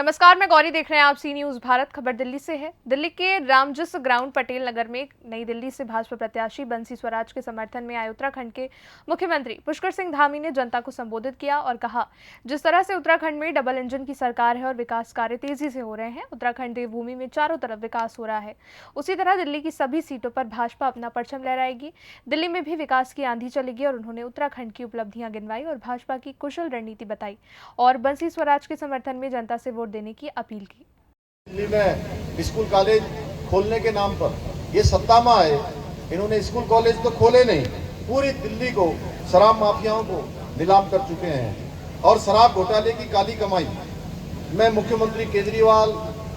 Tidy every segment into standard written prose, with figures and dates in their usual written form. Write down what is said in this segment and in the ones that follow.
नमस्कार, मैं गौरी, देख रहे हैं आप सी न्यूज़ भारत। खबर दिल्ली से है। दिल्ली के रामजस ग्राउंड पटेल नगर में नई दिल्ली से भाजपा प्रत्याशी बंसी स्वराज के समर्थन में आए उत्तराखंड के मुख्यमंत्री पुष्कर सिंह धामी ने जनता को संबोधित किया और कहा, जिस तरह से उत्तराखंड में डबल इंजन की सरकार है और विकास कार्य तेजी से हो रहे हैं, उत्तराखंड देवभूमि में चारों तरफ विकास हो रहा है, उसी तरह दिल्ली की सभी सीटों पर भाजपा अपना परचम लहराएगी। दिल्ली में भी विकास की आंधी चलेगी और उन्होंने उत्तराखंड की उपलब्धियां गिनवाई और भाजपा की कुशल रणनीति बताई और बंसी स्वराज के समर्थन में जनता से वोट देने की अपील की। दिल्ली में स्कूल कॉलेज खोलने के नाम पर ये सत्ता में आए, इन्होंने स्कूल कॉलेज तो खोले नहीं, पूरी दिल्ली को शराब माफियाओं को नीलाम कर चुके हैं और शराब घोटाले की काली कमाई में मुख्यमंत्री केजरीवाल,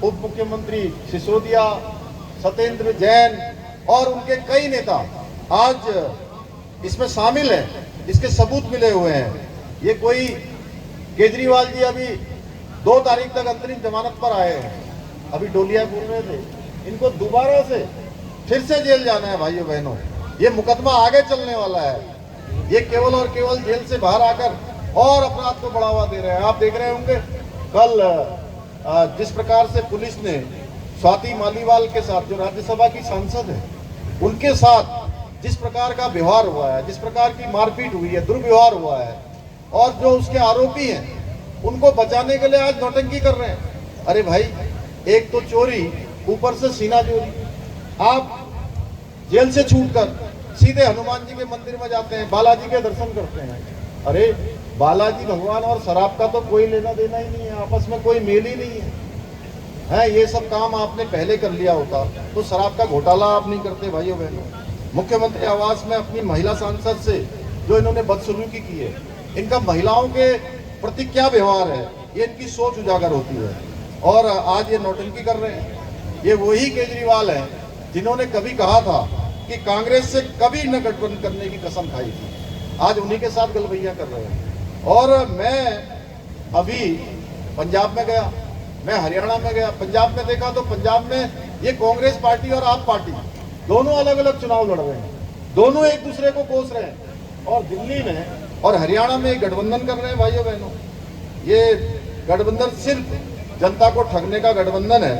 उप मुख्यमंत्री सिसोदिया, सत्येंद्र जैन और उनके कई नेता आज इसमें शामिल हैं। इसके सबूत मिले हुए हैं। ये कोई केजरीवाल जी अभी 2 तारीख तक अंतरिम जमानत पर आए हैं, अभी डोलिया बोल रहे थे, इनको दोबारा से फिर से जेल जाना है। भाइयों बहनों, ये मुकदमा आगे चलने वाला है। ये केवल और केवल जेल से बाहर आकर और अपराध को बढ़ावा दे रहे हैं। आप देख रहे होंगे कल जिस प्रकार से पुलिस ने स्वाति मालीवाल के साथ, जो राज्यसभा की सांसद है, उनके साथ जिस प्रकार का व्यवहार हुआ है, जिस प्रकार की मारपीट हुई है, दुर्व्यवहार हुआ है, और जो उसके आरोपी हैं उनको बचाने के लिए आज नौटंकी कर रहे हैं। अरे भाई, एक तो चोरी, ऊपर से सीना चोरी। आप जेल से छूटकर सीधे हनुमान जी के मंदिर में जाते हैं, बालाजी के दर्शन करते हैं। अरे बालाजी भगवान और शराब का तो कोई लेना देना ही नहीं है, आपस में कोई मेल ही नहीं है। ये सब काम आपने पहले कर लिया होता तो शराब का घोटाला आप नहीं करते। भाइयों बहनों, मुख्यमंत्री आवास में अपनी महिला सांसद से जो इन्होंने बदसलूकी की है, इनका महिलाओं के प्रति क्या व्यवहार है, ये इनकी सोच उजागर होती है। और आज ये नौटंकी कर रहे हैं। ये वही केजरीवाल हैं जिन्होंने कभी कहा था कि कांग्रेस से कभी न गठबंधन करने की कसम खाई थी। आज उन्हीं के साथ गलबैया कर रहे हैं। और मैं अभी पंजाब में गया, मैं हरियाणा में गया, पंजाब में देखा तो पंजाब में ये कांग्रेस पार्टी और आप पार्टी दोनों अलग अलग चुनाव लड़ रहे हैं, दोनों एक दूसरे को कोस रहे हैं। और दिल्ली में और हरियाणा में गठबंधन कर रहे हैं। भाइयों बहनों, ये गठबंधन सिर्फ जनता को ठगने का गठबंधन है।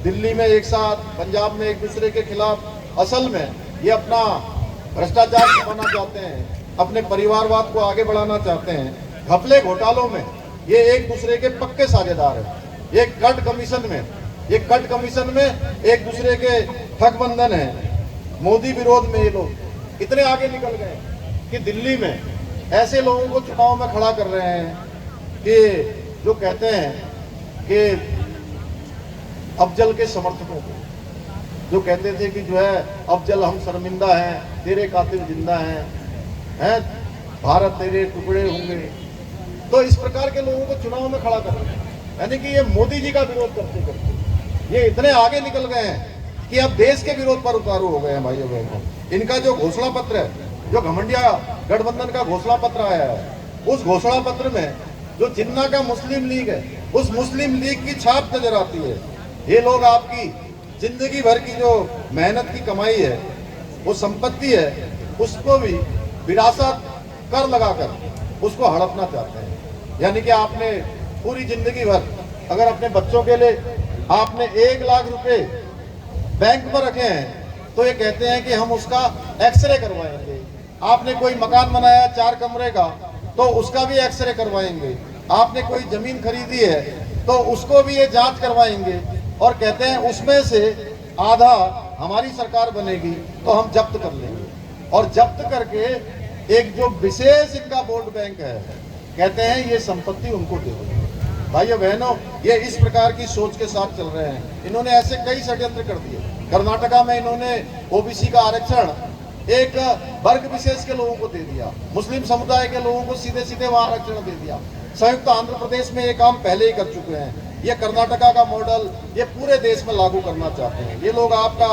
दिल्ली में एक साथ, पंजाब में एक दूसरे के खिलाफ। असल में ये अपना भ्रष्टाचार छुपाना चाहते हैं, अपने परिवारवाद को आगे बढ़ाना चाहते हैं। घपले घोटालों में ये एक दूसरे के पक्के साझेदार हैं। ये कट कमीशन में एक दूसरे के ठगबंधन है। मोदी विरोध में ये लोग इतने आगे निकल गए कि दिल्ली में ऐसे लोगों को चुनाव में खड़ा कर रहे हैं कि जो कहते हैं कि अफजल के समर्थकों को, जो कहते थे कि जो है अफजल हम शर्मिंदा हैं, तेरे कातिल जिंदा हैं, भारत तेरे टुकड़े होंगे। तो इस प्रकार के लोगों को चुनाव में खड़ा कर रहे हैं। यानी कि ये मोदी जी का विरोध करते करते ये इतने आगे निकल गए हैं कि अब देश के विरोध पर उतारू हो गए हैं। भाइयों बहनों, इनका जो घोषणा पत्र है, जो घमंडिया गठबंधन का घोषणा पत्र आया है, उस घोषणा पत्र में जो जिन्ना का मुस्लिम लीग है, उस मुस्लिम लीग की छाप नजर आती है। ये लोग आपकी जिंदगी भर की जो मेहनत की कमाई है, वो संपत्ति है, उसको भी विरासत कर लगाकर उसको हड़पना चाहते हैं। यानी कि आपने पूरी जिंदगी भर अगर अपने बच्चों के लिए आपने 1 लाख रुपए बैंक पर रखे हैं, तो ये कहते हैं कि हम उसका एक्सरे करवाएंगे। आपने कोई मकान बनाया 4 कमरे का, तो उसका भी एक्सरे करवाएंगे। आपने कोई जमीन खरीदी है तो उसको भी ये जांच करवाएंगे और कहते हैं उसमें से आधा हमारी सरकार बनेगी तो हम जब्त कर लेंगे। और जब्त करके एक जो विशेष इनका वोट बैंक है, कहते हैं ये संपत्ति उनको दे दो। भाइयों बहनों, ये इस प्रकार की सोच के साथ चल रहे हैं। इन्होंने ऐसे कई षड्यंत्र कर दिए। कर्नाटका में इन्होंने ओबीसी का आरक्षण एक वर्ग विशेष के लोगों को दे दिया, मुस्लिम समुदाय के लोगों को सीधे सीधे वहां आरक्षण दे दिया। संयुक्त आंध्र प्रदेश में ये काम पहले ही कर चुके हैं। ये कर्नाटका का मॉडल ये पूरे देश में लागू करना चाहते हैं। ये लोग आपका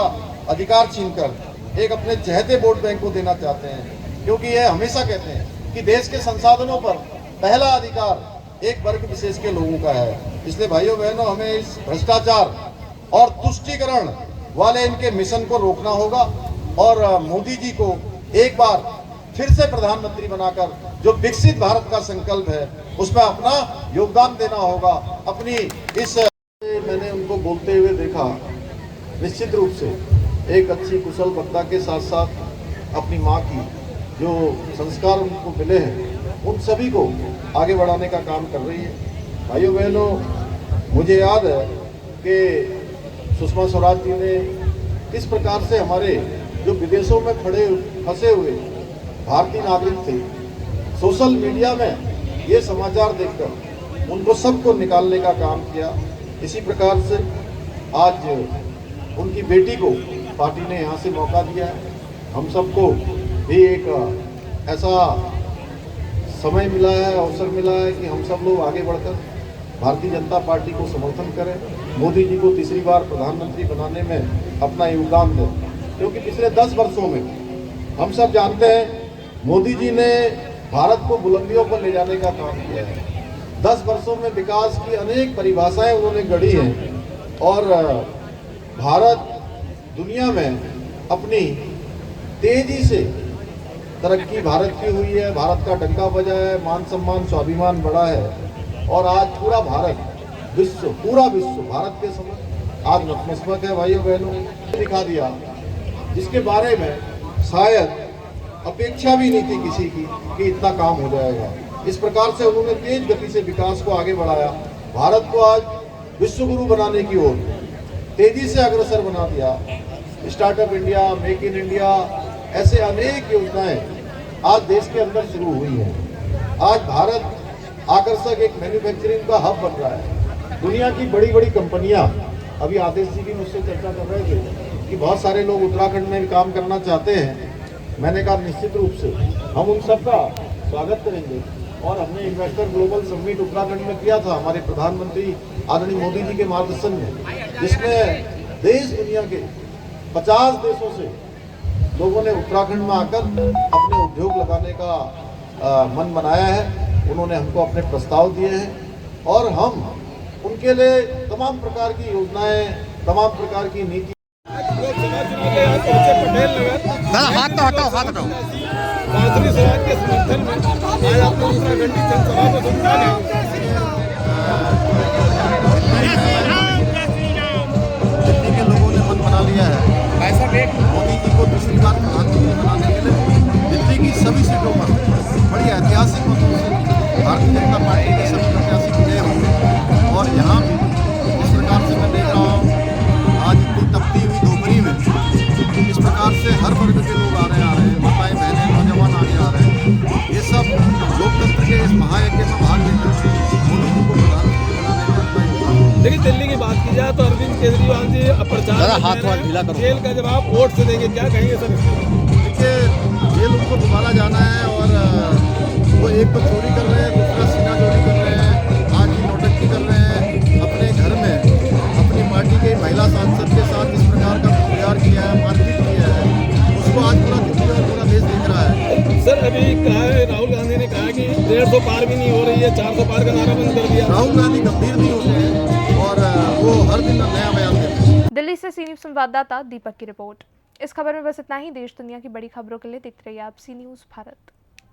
अधिकार छीनकर एक अपने चहेते वोट बैंक को देना चाहते हैं, क्योंकि ये हमेशा कहते हैं कि देश के संसाधनों पर पहला अधिकार एक वर्ग विशेष के लोगों का है। इसलिए भाइयों बहनों, हमें इस भ्रष्टाचार और तुष्टीकरण वाले इनके मिशन को रोकना होगा और मोदी जी को एक बार फिर से प्रधानमंत्री बनाकर जो विकसित भारत का संकल्प है उसमें अपना योगदान देना होगा। अपनी इस मैंने उनको बोलते हुए देखा, निश्चित रूप से एक अच्छी कुशल वक्ता के साथ साथ अपनी माँ की जो संस्कार उनको मिले हैं उन सभी को आगे बढ़ाने का काम कर रही है। भाइयों बहनों, मुझे याद है कि सुषमा स्वराज जी ने किस प्रकार से हमारे जो विदेशों में फंसे हुए भारतीय नागरिक थे, सोशल मीडिया में ये समाचार देखकर उनको सबको निकालने का काम किया। इसी प्रकार से आज उनकी बेटी को पार्टी ने यहाँ से मौका दिया है। हम सबको भी एक ऐसा समय मिला है, अवसर मिला है कि हम सब लोग आगे बढ़कर भारतीय जनता पार्टी को समर्थन करें, मोदी जी को तीसरी बार प्रधानमंत्री बनाने में अपना योगदान दें। क्योंकि पिछले 10 वर्षों में हम सब जानते हैं मोदी जी ने भारत को बुलंदियों पर ले जाने का काम किया है। 10 वर्षों में विकास की अनेक परिभाषाएं उन्होंने गढ़ी हैं और भारत दुनिया में अपनी तेजी से तरक्की भारत की हुई है। भारत का डंका बजा है, मान सम्मान स्वाभिमान बढ़ा है और आज पूरा भारत पूरा विश्व भारत के समक्ष आज नतमस्तक है। भाइयों बहनों, दिखा दिया जिसके बारे में शायद अपेक्षा भी नहीं थी किसी की कि इतना काम हो जाएगा। इस प्रकार से उन्होंने तेज गति से विकास को आगे बढ़ाया, भारत को आज विश्व गुरु बनाने की ओर तेजी से अग्रसर बना दिया। Startup India, make in India, ऐसे अनेक योजनाएं आज देश के अंदर शुरू हुई हैं। आज भारत आकर्षक एक मैन्युफैक्चरिंग का हब बन रहा है। दुनिया की बड़ी बड़ी कंपनियां, अभी आदेश जी भी मुझसे चर्चा कर रहे थे कि बहुत सारे लोग उत्तराखंड में भी काम करना चाहते हैं। मैंने कहा निश्चित रूप से हम उन सबका स्वागत करेंगे और हमने इन्वेस्टर ग्लोबल समिट उत्तराखंड में किया था हमारे प्रधानमंत्री आदरणीय मोदी जी के मार्गदर्शन में, जिसमें देश दुनिया के 50 देशों से लोगों ने उत्तराखंड में आकर अपने उद्योग लगाने का मन बनाया है। उन्होंने हमको अपने प्रस्ताव दिए हैं और हम उनके लिए तमाम प्रकार की योजनाएं, तमाम प्रकार की नीति हाथ तो हटाओ, हाथ हटाओ। भारतीय समाज के समर्थन में आज आप लोग उत्तराखंड की जनसभा को सुनते हैं। दिल्ली के लोगों ने मन बना लिया है मोदी जी को दूसरी बार प्रधानमंत्री बनाने के लिए। दिल्ली की सभी सीटों पर बड़ी ऐतिहासिक मतों से भारतीय जनता पार्टी के सभी प्रत्याशी विजय होंगे और यहाँ भी इस प्रकार से मैं देख रहा हूँ आज इतनी तपती हुई दोपहरी में इस प्रकार से हर वर्ग के लोग आ रहे हैं, माताएं बहनें नौजवान आगे आ रहे हैं। ये सब लोकतंत्र के इस महायज्ञ में भाग लेकर मोदी जी को प्रधानमंत्री बनाने में अपना योगदान। देखिए, दिल्ली की बात की जाए तो अरविंद केजरीवाल जी प्रचार जेल का जवाब वोट से देंगे, क्या कहेंगे सर? देखिए, जेल उनको दोबारा जाना है और वो एक तो चोरी कर रहे हैं, दूसरा सीना चोरी कर रहे हैं, आज की नौटंकी कर रहे हैं। अपने घर में अपनी पार्टी के महिला सांसद के साथ इस प्रकार का व्यवहार किया है, मारपीट किया है, उसको आज पूरा दिल्ली और पूरा देश देख रहा है। सर, अभी कहा है राहुल गांधी ने कहा कि 150 पार भी नहीं हो रही है, 400 पार का नारा बंद कर दिया। राहुल गांधी गंभीर नहीं होते हैं और वो हर दिन नया बयान देते हैं। दिल्ली से सी न्यूज़ संवाददाता दीपक की रिपोर्ट। इस खबर में बस इतना ही। देश दुनिया की बड़ी खबरों के लिए देखते रहिए आप सी न्यूज़ भारत।